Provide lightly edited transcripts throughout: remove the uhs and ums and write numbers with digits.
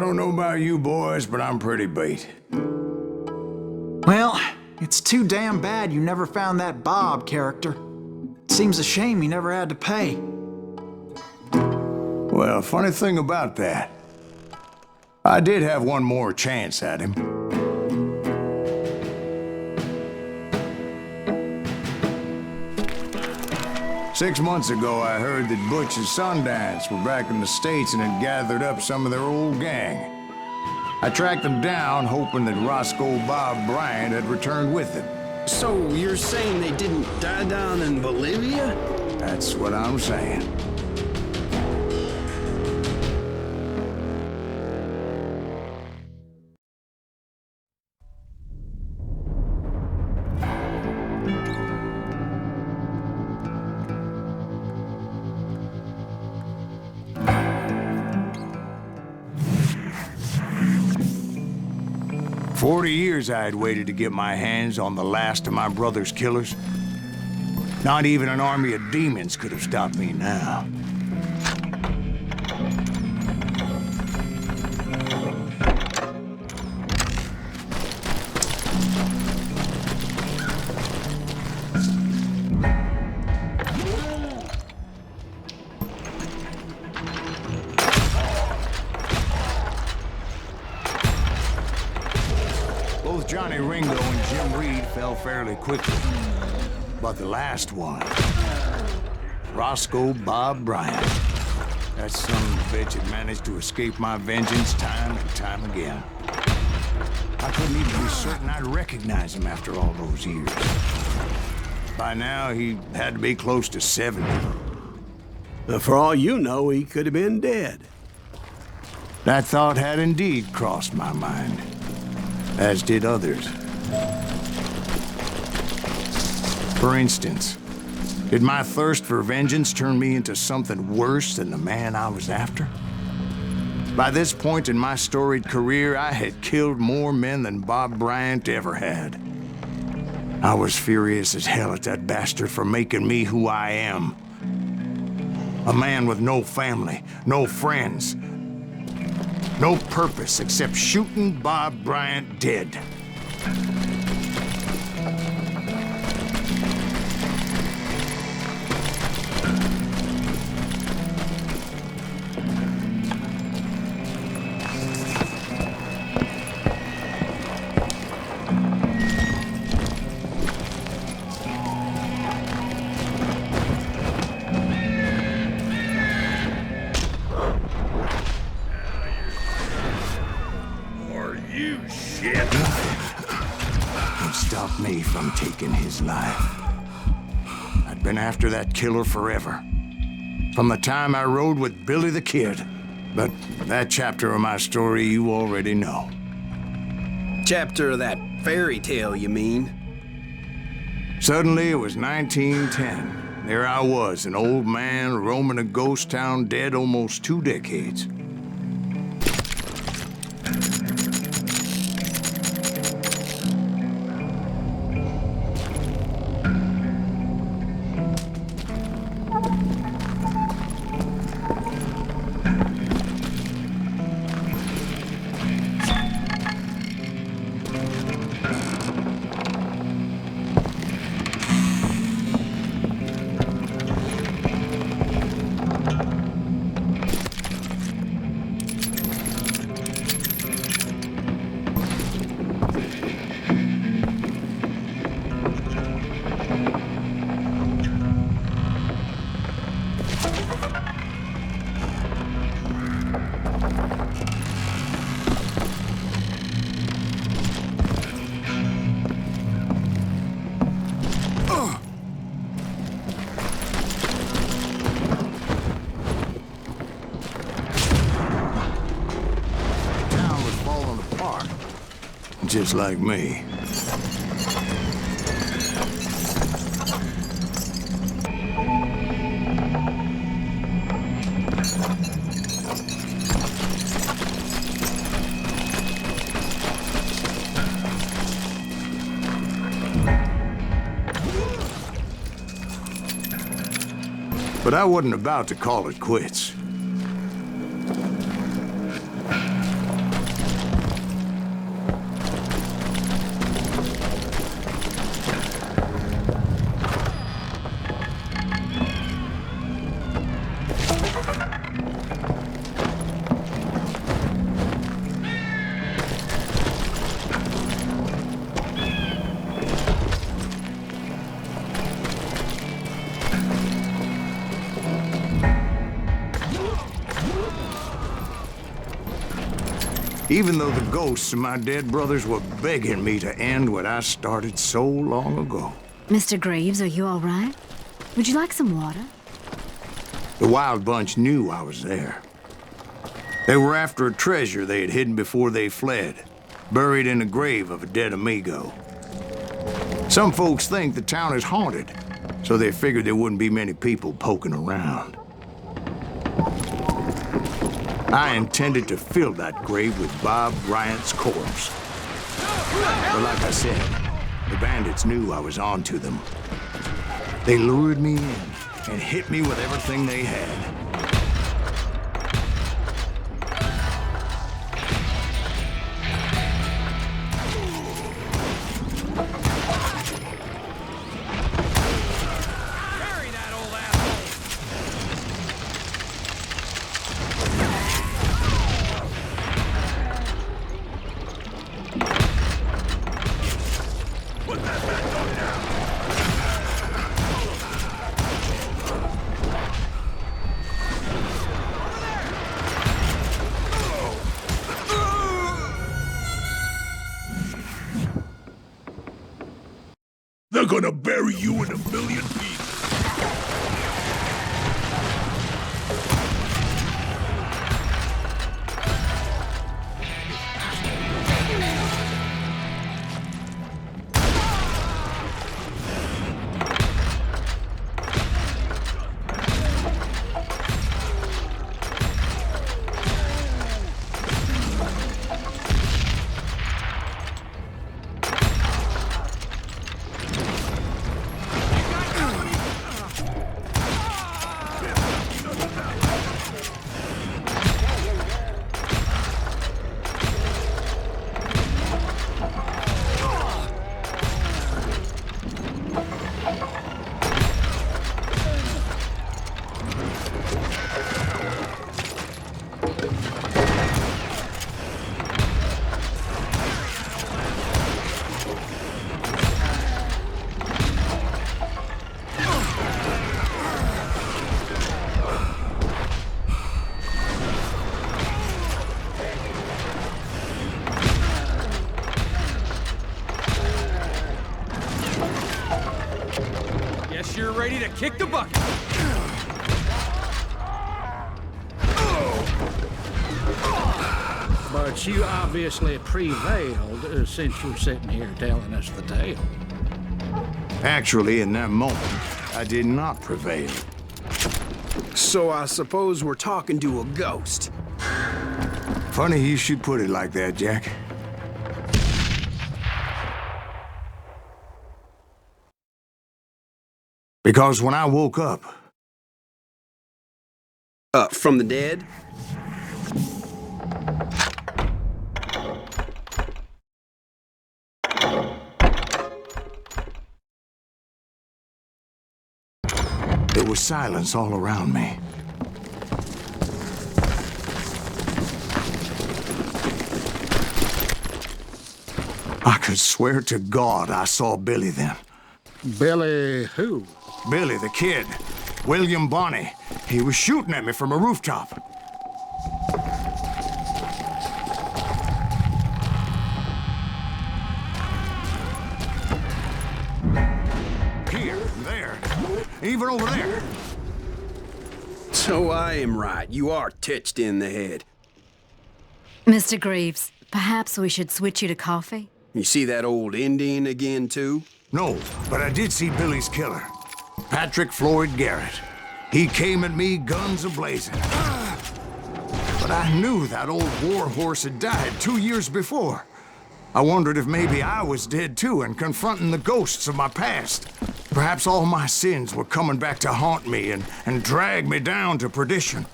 don't know about you boys, but I'm pretty beat. Well, it's too damn bad you never found that Bob character. Seems a shame he never had to pay. Well, funny thing about that, I did have one more chance at him. Six months ago, I heard that Butch and Sundance were back in the States and had gathered up some of their old gang. I tracked them down, hoping that Roscoe Bob Bryant had returned with them. So you're saying they didn't die down in Bolivia? That's what I'm saying. "40 years I had waited to get my hands on the last of my brother's killers. Not even an army of demons could have stopped me now. Both Johnny Ringo and Jim Reed fell fairly quickly. But the last one, Roscoe Bob Bryant, that son of a bitch had managed to escape my vengeance time and time again. I couldn't even be certain I'd recognize him after all those years. By now, he had to be close to 70. For all you know, he could have been dead. That thought had indeed crossed my mind, as did others. For instance, did my thirst for vengeance turn me into something worse than the man I was after? By this point in my storied career, I had killed more men than Bob Bryant ever had. I was furious as hell at that bastard for making me who I am. A man with no family, no friends, no purpose except shooting Bob Bryant dead. Stop me from taking his life. I'd been after that killer forever. From the time I rode with Billy the Kid. But that chapter of my story you already know. Chapter of that fairy tale, you mean? Suddenly, it was 1910. There I was, an old man roaming a ghost town dead almost 2 decades. Just like me. But I wasn't about to call it quits. Even though the ghosts of my dead brothers were begging me to end what I started so long ago. Mr. Greaves, are you all right? Would you like some water? The Wild Bunch knew I was there. They were after a treasure they had hidden before they fled, buried in the grave of a dead amigo. Some folks think the town is haunted, so they figured there wouldn't be many people poking around. I intended to fill that grave with Bob Bryant's corpse. But like I said, the bandits knew I was on to them. They lured me in and hit me with everything they had. They're gonna bury you in a million pieces. You're ready to kick the bucket. But you obviously prevailed since you're sitting here telling us the tale. Actually, in that moment, I did not prevail. So I suppose we're talking to a ghost. Funny you should put it like that, Jack. Because when I woke up... From the dead? There was silence all around me. I could swear to God I saw Billy then. Billy who? Billy, the kid. William Bonney. He was shooting at me from a rooftop. Here, there, even over there. So I am right. You are touched in the head. Mr. Greaves, perhaps we should switch you to coffee? You see that old Indian again, too? No, but I did see Billy's killer. Patrick Floyd Garrett. He came at me guns a-blazing. But I knew that old war horse had died 2 years before. I wondered if maybe I was dead too and confronting the ghosts of my past. Perhaps all my sins were coming back to haunt me and drag me down to perdition.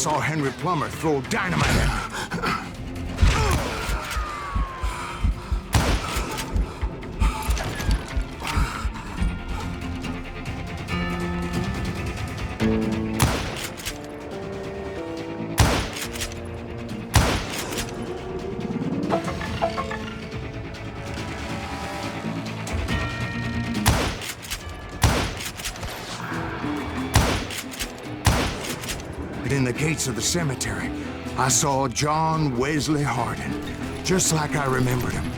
saw Henry Plummer throw dynamite at me. In the gates of the cemetery, I saw John Wesley Hardin, just like I remembered him.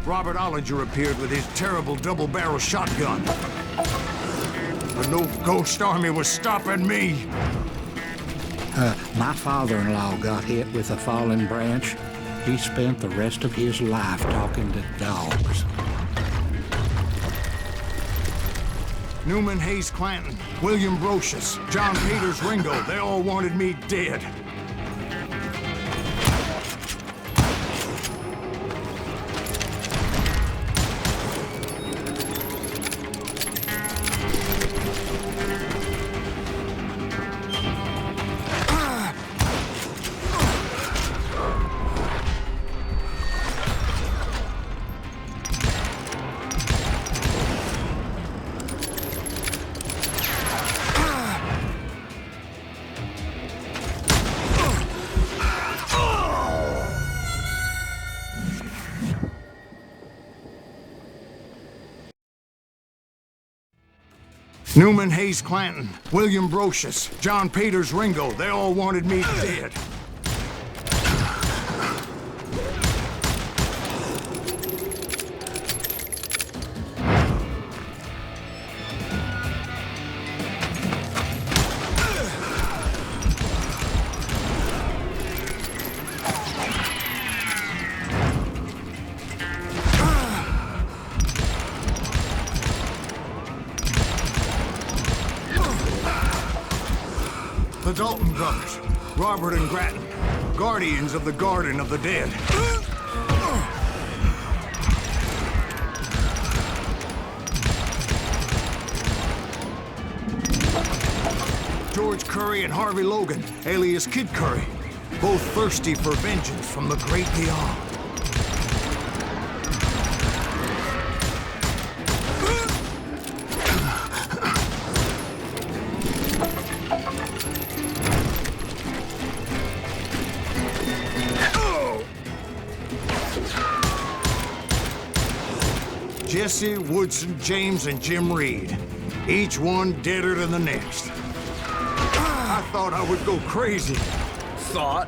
Robert Ollinger appeared with his terrible double-barrel shotgun. But no ghost army was stopping me. My father-in-law got hit with a fallen branch. He spent the rest of his life talking to dogs. Newman Hayes Clanton, William Brocious, John Peters Ringo, they all wanted me dead. Newman Hayes Clanton, William Brocious, John Peters Ringo, they all wanted me dead. The Dalton brothers, Robert and Grattan, guardians of the Garden of the Dead. George Curry and Harvey Logan, alias Kid Curry, both thirsty for vengeance from the great beyond. Jesse, Woodson, James, and Jim Reed. Each one deader than the next. I thought I would go crazy. Thought?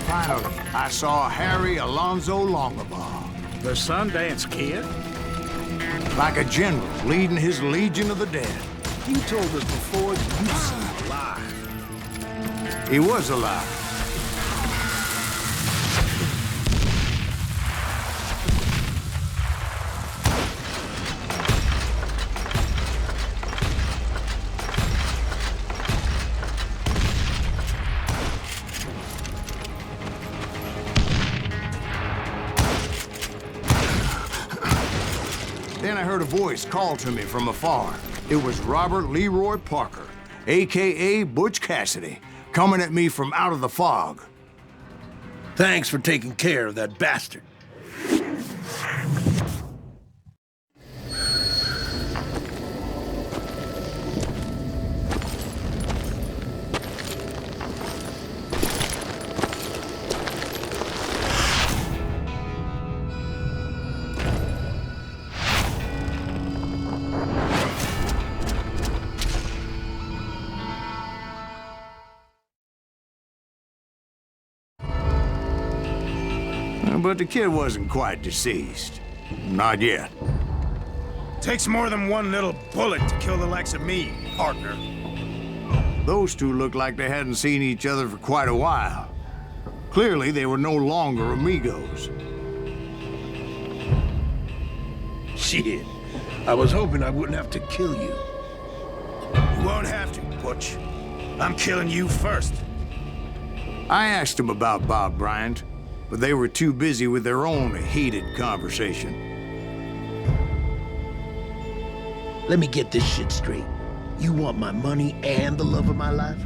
Finally, I saw Harry Alonzo Longabaugh. The Sundance Kid? Like a general leading his legion of the dead. You told us before that you seen him alive. He was alive. Then I heard a voice call to me from afar. It was Robert Leroy Parker, a.k.a. Butch Cassidy, coming at me from out of the fog. Thanks for taking care of that bastard. But the kid wasn't quite deceased. Not yet. Takes more than one little bullet to kill the likes of me, partner. Those two looked like they hadn't seen each other for quite a while. Clearly, they were no longer amigos. Shit. I was hoping I wouldn't have to kill you. You won't have to, Butch. I'm killing you first. I asked them about Bob Bryant, but they were too busy with their own heated conversation. Let me get this shit straight. You want my money and the love of my life?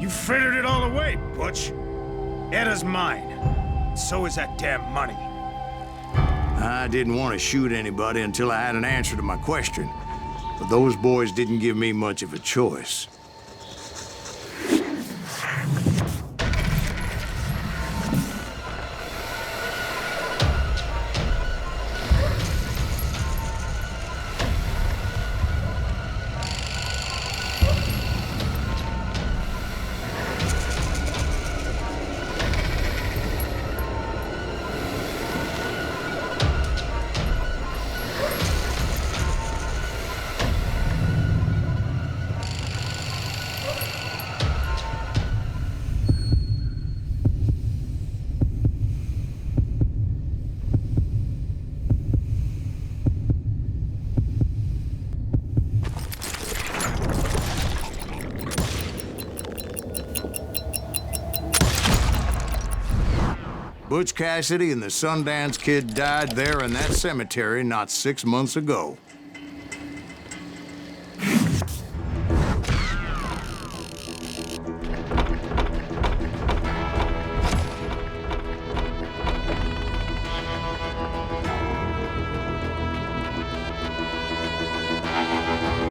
You frittered it all away, Butch. Eda's mine. So is that damn money. I didn't want to shoot anybody until I had an answer to my question, but those boys didn't give me much of a choice. Butch Cassidy and the Sundance Kid died there in that cemetery not 6 months ago.